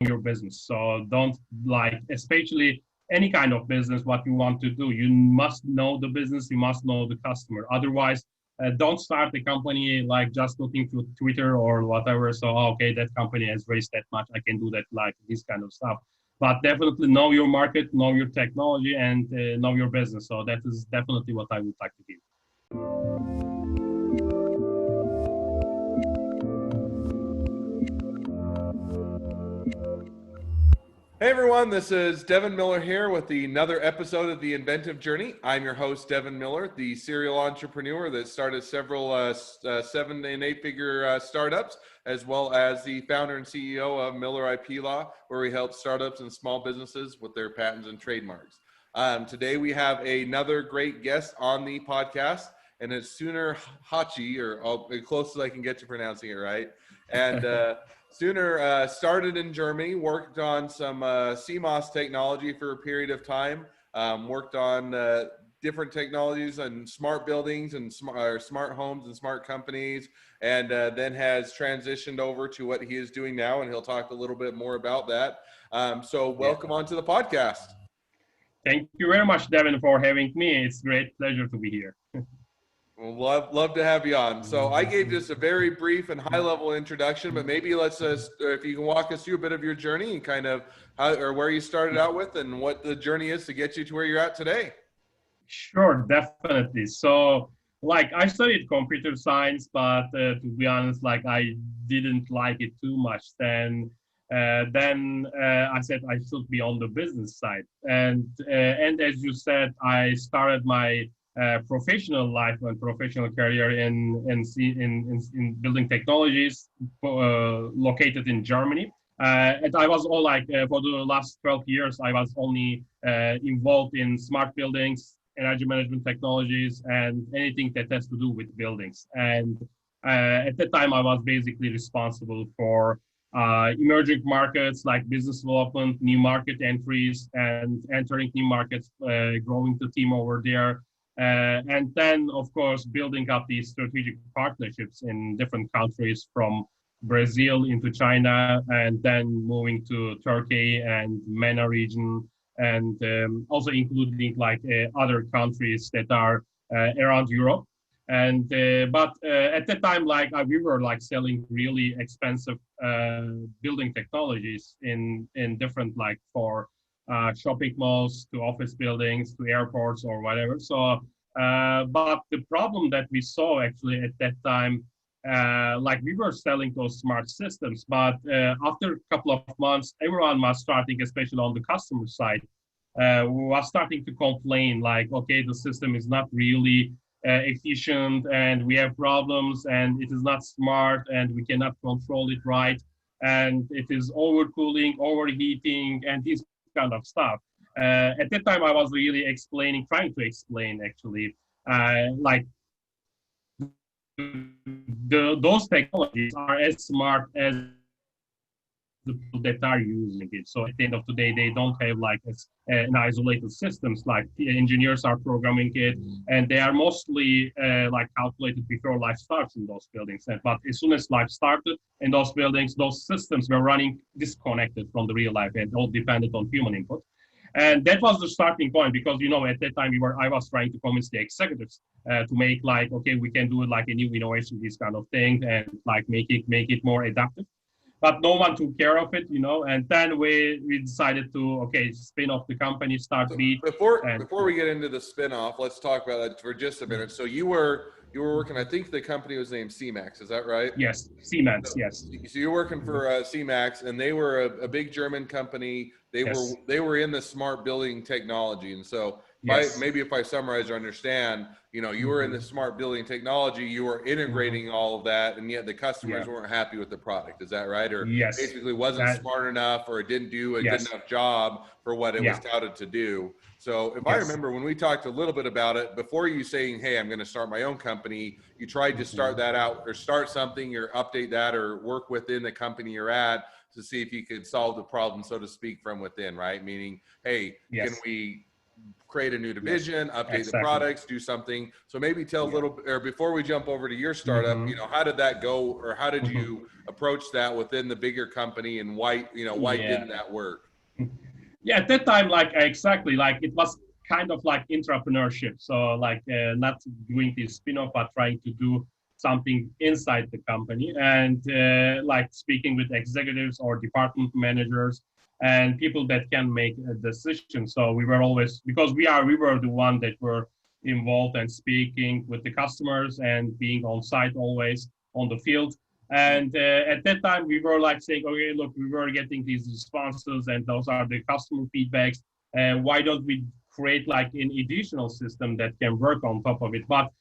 your business. So don't like, especially any kind of business, what you want to do. You must know the business, you must know the customer. Otherwise, don't start a company like just looking to Twitter or whatever. So, okay, that company has raised that much. I can do that, like this kind of stuff. But definitely know your market, know your technology, and know your business. So that is definitely what I would like to give. Hey everyone, this is Devin Miller here with another episode of the Inventive Journey. I'm your host, Devin Miller, the serial entrepreneur that started several 7- and 8-figure startups, as well as the founder and CEO of Miller IP Law, where we help startups and small businesses with their patents and trademarks. Today we have another great guest on the podcast, and it's Sooner Haci, or as close as I can get to pronouncing it right. And Sooner started in Germany, worked on some CMOS technology for a period of time, worked on different technologies and smart buildings and smart homes and smart companies, and then has transitioned over to what he is doing now, and he'll talk a little bit more about that. So welcome onto the podcast. Thank you very much, Devin, for having me. It's a great pleasure to be here. Well, love to have you on. So I gave just a very brief and high-level introduction, but maybe let's if you can walk us through a bit of your journey and kind of how or where you started out with and what the journey is to get you to where you're at today. Sure, definitely. So, like, I studied computer science, but to be honest, like, I didn't like it too much. Then I said I should be on the business side, and as you said, I started my professional life and professional career in building technologies located in Germany. And I was all like for the last 12 years, I was only involved in smart buildings, energy management technologies, and anything that has to do with buildings. And at that time, I was basically responsible for emerging markets like business development, new market entries, and entering new markets, growing the team over there. And then, of course, building up these strategic partnerships in different countries from Brazil into China, and then moving to Turkey and MENA region, and also including like other countries that are around Europe. And but at that time, like we were like selling really expensive building technologies in different like for shopping malls to office buildings to airports or whatever. So, but the problem that we saw actually at that time, like we were selling those smart systems, but after a couple of months, everyone was starting, especially on the customer side, was starting to complain like, okay, the system is not really efficient and we have problems and it is not smart and we cannot control it right. And it is overcooling, overheating, and this kind of stuff. At that time, I was really trying to explain actually, like those technologies are as smart as the people that are using it. So at the end of the day, they don't have like an isolated systems. Like the engineers are programming it, and they are mostly like calculated before life starts in those buildings. But as soon as life started in those buildings, those systems were running disconnected from the real life and all dependent on human input. And that was the starting point because at that time I was trying to convince the executives to make like, okay, we can do it like a new innovation, this kind of thing, and like make it more adaptive. But no one took care of it, and then we decided to, okay, spin off the company, start So Beat. before we get into the spin-off, let's talk about that for just a minute. So you were working, I think the company was named CMAX, is that right? Yes, Siemens, yes. So you're working for CMAX, and they were a big German company. Yes. They were in the smart building technology, and so Yes. maybe if I summarize or understand, you were in the smart building technology, you were integrating all of that, and yet the customers weren't happy with the product. Is that right? Or Yes. basically wasn't smart enough, or it didn't do a good Yes. enough job for what it was touted to do. So if I Yes. remember when we talked a little bit about it, before you saying, hey, I'm going to start my own company, you tried to start that out or start something or update that or work within the company you're at to see if you could solve the problem, so to speak, from within, right? Meaning, hey, can Yes. we create a new Yes, division, update the exactly. products, do something. So maybe tell a Yeah. little, or before we jump over to your startup, Hmm. how did that go, or how did Hmm. you approach that within the bigger company, and why, why Yeah. didn't that work? Yeah, at that time, like exactly, like it was kind of like entrepreneurship. So like not doing this spin-off, but trying to do something inside the company and like speaking with executives or department managers and people that can make a decision. So we were always because we were the one that were involved and speaking with the customers and being on site always on the field. And at that time, we were like saying, okay, look, we were getting these responses, and those are the customer feedbacks. Why don't we create like an additional system that can work on top of it? But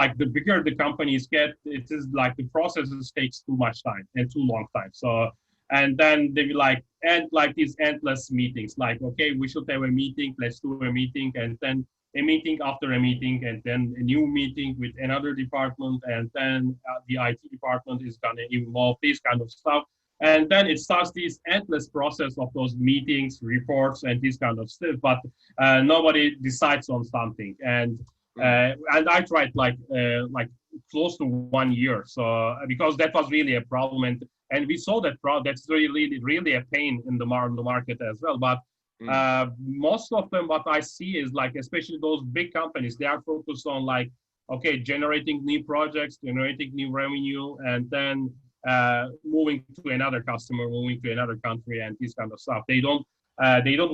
like the bigger the companies get, it is like the processes takes too much time and too long time. So, and then they be like, and like these endless meetings, like, okay, we should have a meeting, let's do a meeting, and then a meeting after a meeting, and then a new meeting with another department, and then the IT department is going to involve this kind of stuff. And then it starts this endless process of those meetings, reports, and this kind of stuff. But nobody decides on something. And I tried like close to 1 year. So because that was really a problem, and we saw that that's really a pain in the market as well. But most of them, what I see is like, especially those big companies, they are focused on like, okay, generating new projects, generating new revenue, and then moving to another customer, moving to another country, and this kind of stuff. They don't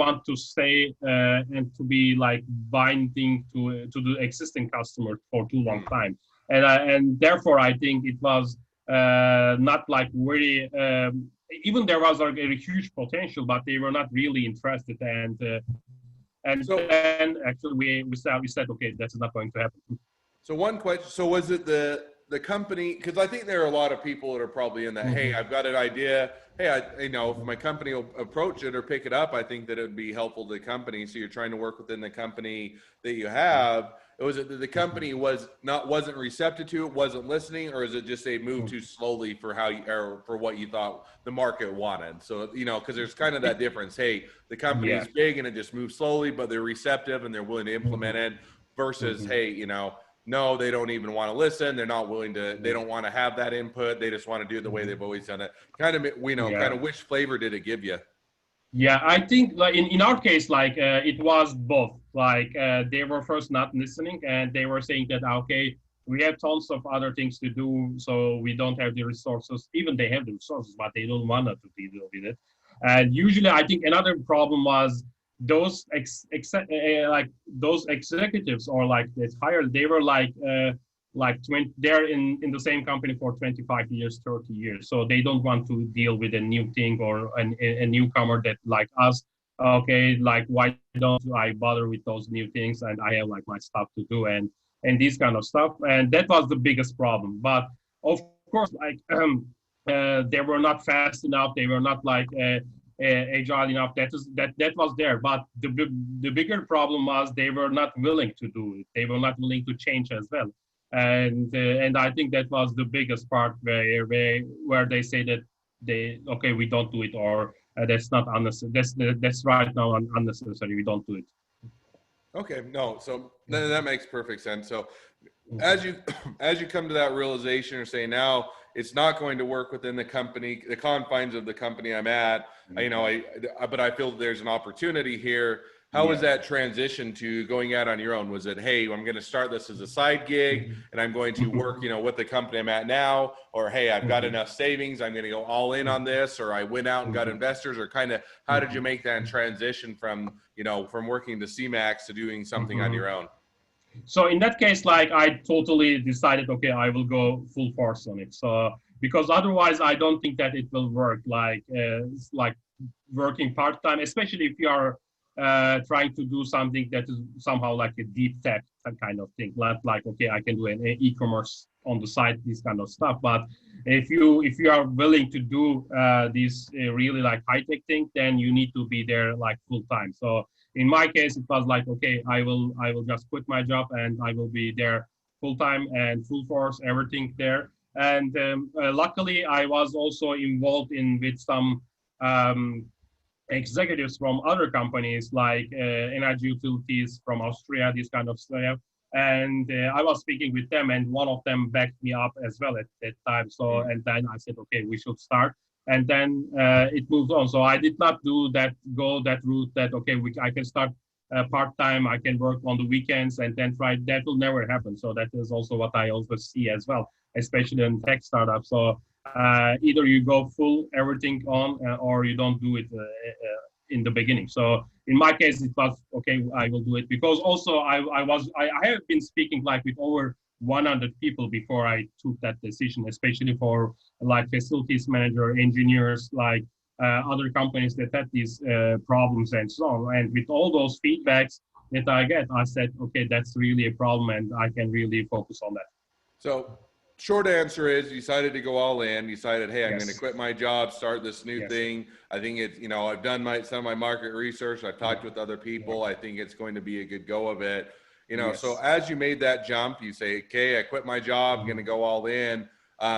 want to stay and to be like binding to the existing customer for too long time, and therefore I think it was not like very even there was like a huge potential, but they were not really interested. And So, then actually we said okay, that's not going to happen. So one question. So was it the company? Because I think there are a lot of people that are probably in that. Hey, Mm-hmm. I've got an idea. Hey, if my company will approach it or pick it up, I think that it would be helpful to the company. So you're trying to work within the company that you have. Was it that the company wasn't receptive to it, wasn't listening, or is it just they moved too slowly for how you or for what you thought the market wanted? So because there's kind of that difference. Hey, the company Yeah. is big and it just moves slowly, but they're receptive and they're willing to implement it. Versus, Mm-hmm. hey, no, they don't even want to listen. They're not willing to. They don't want to have that input. They just want to do it the way they've always done it. Kind Yeah. of which flavor did it give you? Yeah, I think like in our case, like it was both. Like they were first not listening, and they were saying that okay, we have tons of other things to do, so we don't have the resources. Even they have the resources, but they don't want to deal with it. And usually, I think another problem was those like those executives or like this higher. They were like 20, they're in the same company for 25 years, 30 years, so they don't want to deal with a new thing or a newcomer that like us. Okay, like why don't I bother with those new things, and I have like my stuff to do, and this kind of stuff. And that was the biggest problem. But of course, like they were not fast enough, they were not like agile enough. That was there. But the bigger problem was they were not willing to do it, they were not willing to change as well. And I think that was the biggest part where they say that they okay, we don't do it, or that's not unnecessary, that's right now unnecessary, we don't do it. Okay, no, so that makes perfect sense. So Mhm. as you as you come to that realization or say now it's not going to work within the company, the confines of the company I'm at, but I feel there's an opportunity here. How was Yeah. that transition to going out on your own? Was it, hey, I'm going to start this as a side gig Mhm. and I'm going to work, Mhm. with the company I'm at now, or hey, I've got Mhm. enough savings, I'm going to go all in on this, or I went out and got Mhm. investors, or kind of how did you Mhm. make that transition from, from working the CMAX to doing something on your Mhm. own? So in that case, like I totally decided, okay, I will go full force on it. So because otherwise, I don't think that it will work. Like working part time, especially if you are trying to do something that is somehow like a deep tech kind of thing. Not like okay, I can do an e-commerce on the side, this kind of stuff. But if you are willing to do this really like high tech thing, then you need to be there like full time. So in my case, it was like okay, I will just quit my job and I will be there full time and full force, everything there. And luckily, I was also involved in with some um, executives from other companies like energy utilities from Austria, this kind of stuff. And I was speaking with them, and one of them backed me up as well at that time. So, and then I said, okay, we should start. And then it moved on. So I did not go that route that, okay, I can start part-time, I can work on the weekends and then try. That will never happen. So that is also what I also see as well, especially in tech startups. So either you go full everything on or you don't do it in the beginning. So in my case, it was okay. I will do it because also I have been speaking like with over 100 people before I took that decision, especially for like facilities manager, engineers, like other companies that had these problems and so on. And with all those feedbacks that I get, I said, okay, that's really a problem, and I can really focus on that. So short answer is you decided to go all in. You decided, hey, I'm Yes. going to quit my job, start this new Yes. thing. I think it's, you know, I've done some of my market research. I've talked with other people. I think it's going to be a good go of it. You know, Yes. so as you made that jump, you say, okay, I quit my job, I'm going to go all in.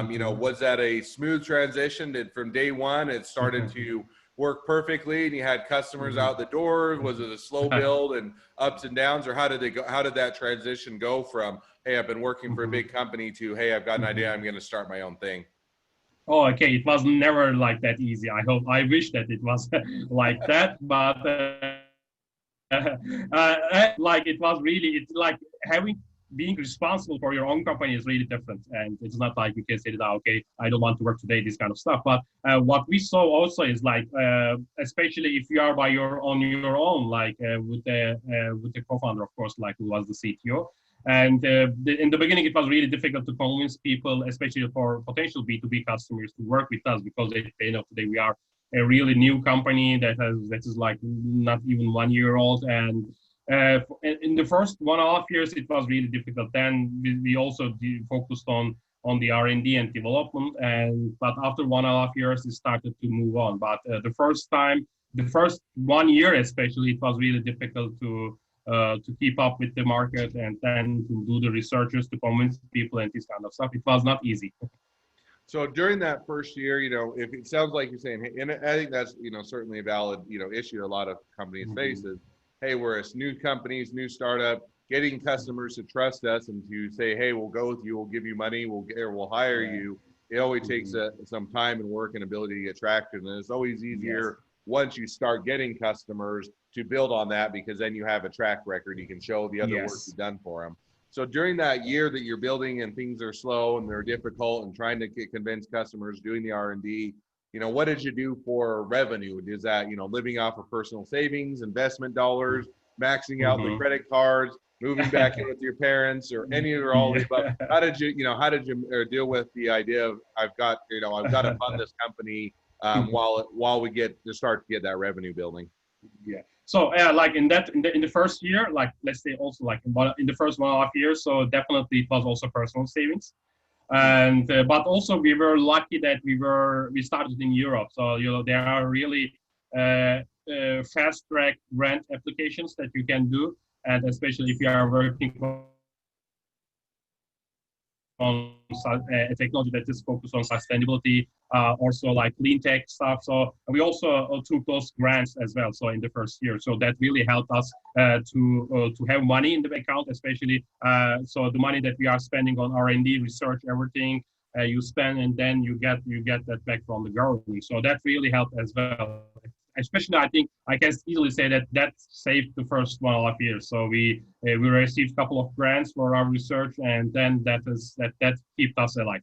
You know, was that a smooth transition? Did from day one, it started to work perfectly and you had customers out the door? Was it a slow build and ups and downs, or how did it go? How did that transition go from, hey, I've been working for a big company to, hey, I've got an idea, I'm going to start my own thing? Oh, okay. It was never like that easy. I wish that it was like that, but like it was really, it's like being responsible for your own company is really different. And it's not like you can say that, okay, I don't want to work today, this kind of stuff. But what we saw also is like, especially if you are on your own, like with the co-founder, of course, like who was the CTO. And in the beginning, it was really difficult to convince people, especially for potential B2B customers, to work with us because at the end of the day, we are a really new company that is like not even 1 year old. And in the first 1.5 years, it was really difficult. Then we also focused on the R&D and development. But after 1.5 years, it started to move on. But the first 1 year especially, it was really difficult to keep up with the market and then to do the researchers to convince people and this kind of stuff. It was not easy. So during that first year, you know, if it sounds like you're saying, hey, and I think that's, you know, certainly a valid, you know, issue a lot of companies face is, hey, we're a new companies, new startup, getting customers to trust us and to say, hey, we'll go with you, we'll give you money, we'll hire you. It always takes some time and work and ability to get traction. And it's always easier once you start getting customers to build on that, because then you have a track record. You can show the other work you've done for them. So during that year that you're building and things are slow and they're difficult and trying to convince customers, doing the R&D, you know, what did you do for revenue? Is that, you know, living off of personal savings, investment dollars, maxing out the credit cards, moving back in with your parents, or any or all of the above? How did you deal with the idea of, I've got to fund this company while we start to get that revenue building? Yeah. So like in the first year, like let's say also like in the first 1.5 years, so definitely it was also personal savings. And but also we were lucky that we started in Europe. So you know there are really fast track grant applications that you can do, and especially if you are working on a technology that is focused on sustainability, also like clean tech stuff. So we also took those grants as well. So in the first year, so that really helped us to have money in the account, especially so the money that we are spending on R&D, research, everything you spend, and then you get that back from the government. So that really helped as well. Especially, I think I can easily say that saved the first 1.5 years. So we received a couple of grants for our research, and then that kept us alive.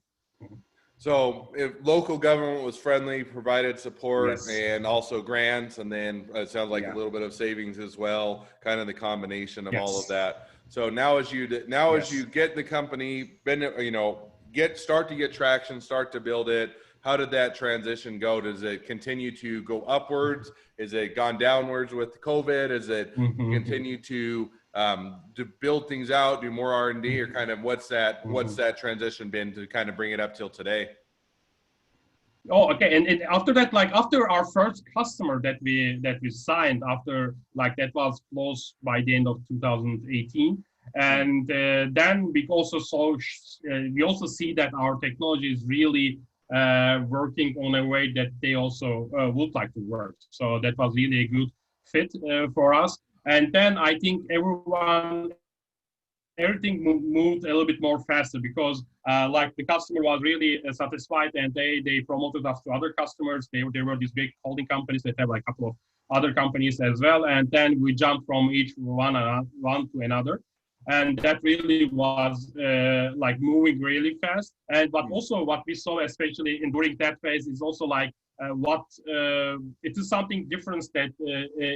So if local government was friendly, provided support and also grants, and then it sounds like a little bit of savings as well, kind of the combination of all of that. So now as you get the company, start to get traction, start to build it, how did that transition go? Does it continue to go upwards? Is it gone downwards with COVID? Is it continue to build things out, do more R&D, or kind of what's that transition been to kind of bring it up till today? Oh, okay. And after that, like after our first customer that we signed, after like that was close by the end of 2018, and then we also see that our technology is really working on a way that they also would like to work. So that was really a good fit for us. And then I think everything moved a little bit more faster because like the customer was really satisfied and they promoted us to other customers. There were these big holding companies that have like a couple of other companies as well. And then we jumped from each one to another. And that really was like moving really fast. And but also what we saw, especially in during that phase, is also like what it is something different that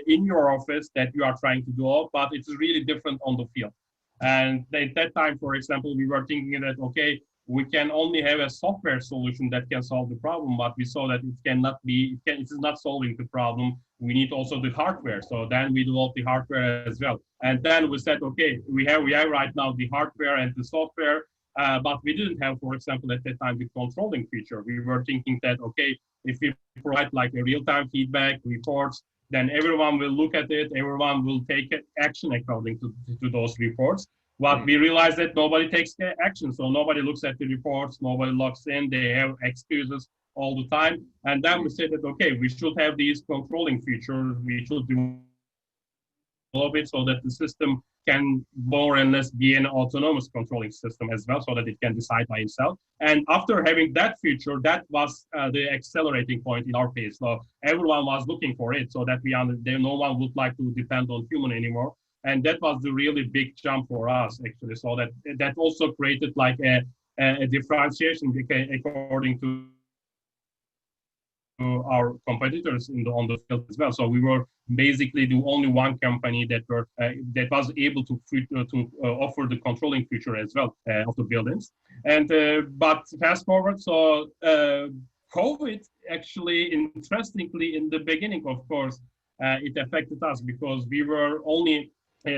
in your office that you are trying to do, but it is really different on the field. And at that time, for example, we were thinking that, okay, we can only have a software solution that can solve the problem, but we saw that it cannot be, it is not solving the problem. We need also the hardware. So then we developed the hardware as well. And then we said, okay, we have right now the hardware and the software, but we didn't have, for example, at that time, the controlling feature. We were thinking that, okay, if we provide like a real-time feedback reports, then everyone will look at it, everyone will take action according to those reports. But we realized that nobody takes action, so nobody looks at the reports, nobody logs in, they have excuses all the time. And then we said that, okay, we should have these controlling features, we should develop it so that the system can more or less be an autonomous controlling system as well, so that it can decide by itself. And after having that feature, that was the accelerating point in our case. So everyone was looking for it, so that no one would like to depend on human anymore. And that was the really big jump for us, actually. So that also created like a differentiation according to our competitors on the field as well. So we were basically the only one company that was able to offer the controlling feature as well of the buildings. And but fast forward, so COVID actually, interestingly, in the beginning, of course, it affected us because we were only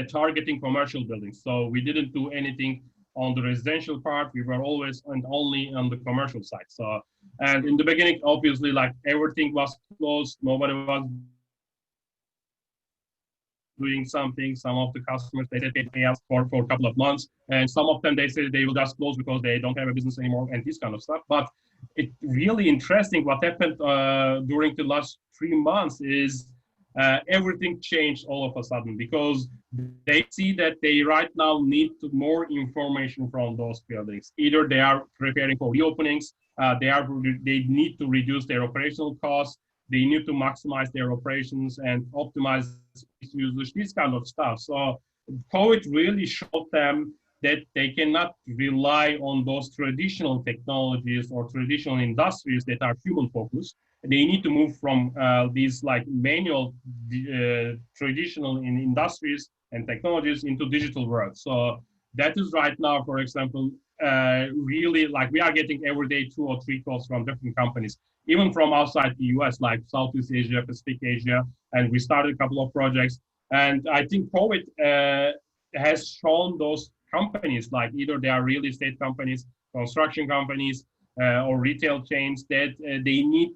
targeting commercial buildings. So we didn't do anything on the residential part. We were always and only on the commercial side. So, and in the beginning, obviously, like everything was closed. Nobody was doing something. Some of the customers, they said they pay us for a couple of months. And some of them, they said they will just close because they don't have a business anymore and this kind of stuff. But it's really interesting what happened during the last 3 months is everything changed all of a sudden because they see that they right now need more information from those buildings. Either they are preparing for reopenings, they need to reduce their operational costs, they need to maximize their operations and optimize space usage, this kind of stuff. So COVID really showed them that they cannot rely on those traditional technologies or traditional industries that are human focused. They need to move from these like manual traditional industries and technologies into digital world. So that is right now, for example, really like we are getting every day 2 or 3 calls from different companies, even from outside the US, like Southeast Asia, Pacific Asia, and we started a couple of projects. And I think COVID has shown those companies, like either they are real estate companies, construction companies, or retail chains, that they need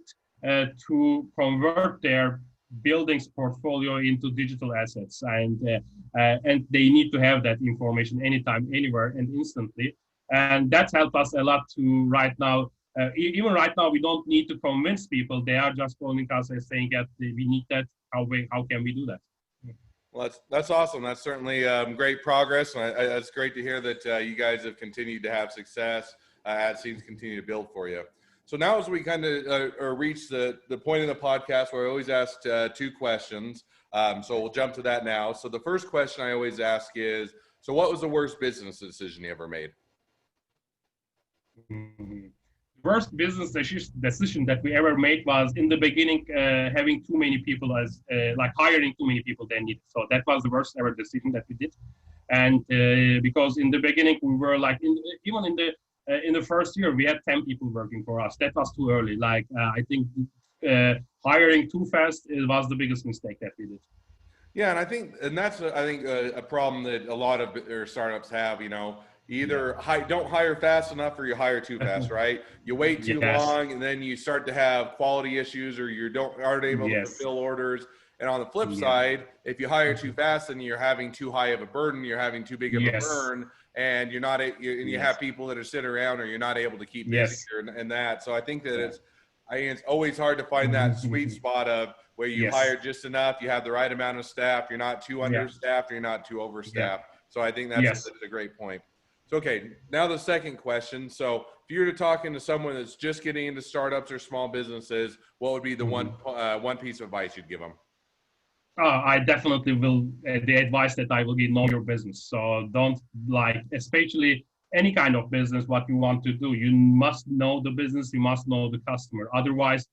to convert their buildings portfolio into digital assets, and they need to have that information anytime, anywhere, and instantly. And that's helped us a lot to right now. Even right now, we don't need to convince people; they are just calling us and saying that we need that. How can we do that? Well, that's awesome. That's certainly great progress. And it's great to hear that you guys have continued to have success as things continue to build for you. So now as we kind of reach the point in the podcast where I always ask 2 questions. So we'll jump to that now. So the first question I always ask is, so what was the worst business decision you ever made? Mm-hmm. Worst business decision that we ever made was in the beginning having too many people as like hiring too many people than needed. So that was the worst ever decision that we did. And because in the beginning we were like even in the first year we had 10 people working for us. That was too early. Like I think hiring too fast was the biggest mistake that we did. Yeah, and that's I think a problem that a lot of startups have. You know, either don't hire fast enough or you hire too fast, right? You wait too Yes. long and then you start to have quality issues or you aren't able to Yes. fulfill orders. And on the flip Yeah. side, if you hire too fast, then you're having too high of a burden, you're having too big of a Yes. burn, and you're not, and you Yes. have people that are sitting around or you're not able to keep busy Yes. and that. So I think that Yeah. it's always hard to find that sweet spot of where you Yes. hire just enough, you have the right amount of staff, you're not too Yeah. understaffed, or you're not too Yeah. overstaffed. So I think that's Yes. a great point. So, okay, now the second question. So if you were to talking to someone that's just getting into startups or small businesses, what would be the one piece of advice you'd give them? I definitely will. The advice that I will give: know your business. So don't, like, especially any kind of business, what you want to do. You must know the business. You must know the customer. Otherwise,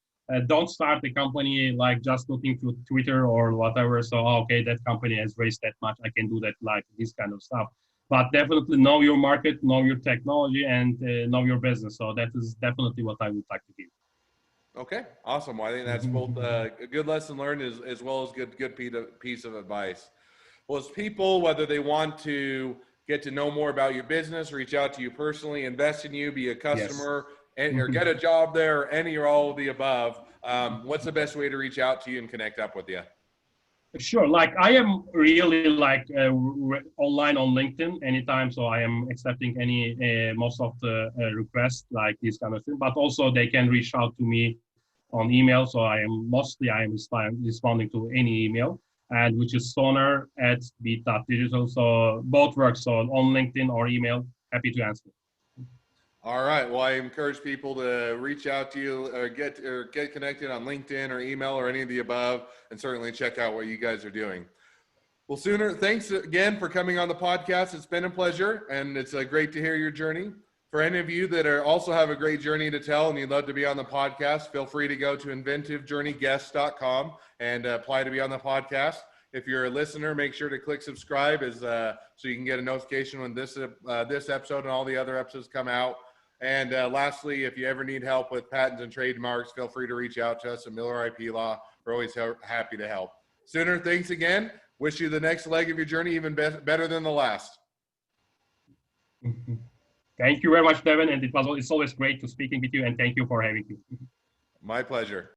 don't start the company like just looking through Twitter or whatever. So okay, that company has raised that much. I can do that, like this kind of stuff. But definitely know your market, know your technology, and know your business. So that is definitely what I would like to give. Okay, awesome. Well, I think that's both a good lesson learned as well as good piece of advice. Well, as people, whether they want to get to know more about your business, reach out to you personally, invest in you, be a Yes. customer, or get a job there, or any or all of the above, what's the best way to reach out to you and connect up with you? Sure. Like I am really like online on LinkedIn anytime, so I am accepting any most of the requests like this kind of thing. But also they can reach out to me on email. So I am responding to any email, and which is sonar@beat.digital. So both work. So on LinkedIn or email, happy to answer. All right. Well, I encourage people to reach out to you or get connected on LinkedIn or email or any of the above, and certainly check out what you guys are doing. Well, Sooner, thanks again for coming on the podcast. It's been a pleasure, and it's great to hear your journey. For any of you that also have a great journey to tell and you'd love to be on the podcast, feel free to go to inventivejourneyguests.com and apply to be on the podcast. If you're a listener, make sure to click subscribe so you can get a notification when this episode and all the other episodes come out. And lastly, if you ever need help with patents and trademarks, feel free to reach out to us at Miller IP Law. We're always happy to help. Sooner, thanks again. Wish you the next leg of your journey even better than the last. Thank you very much, Devin. And it's always great to speaking with you. And thank you for having me. My pleasure.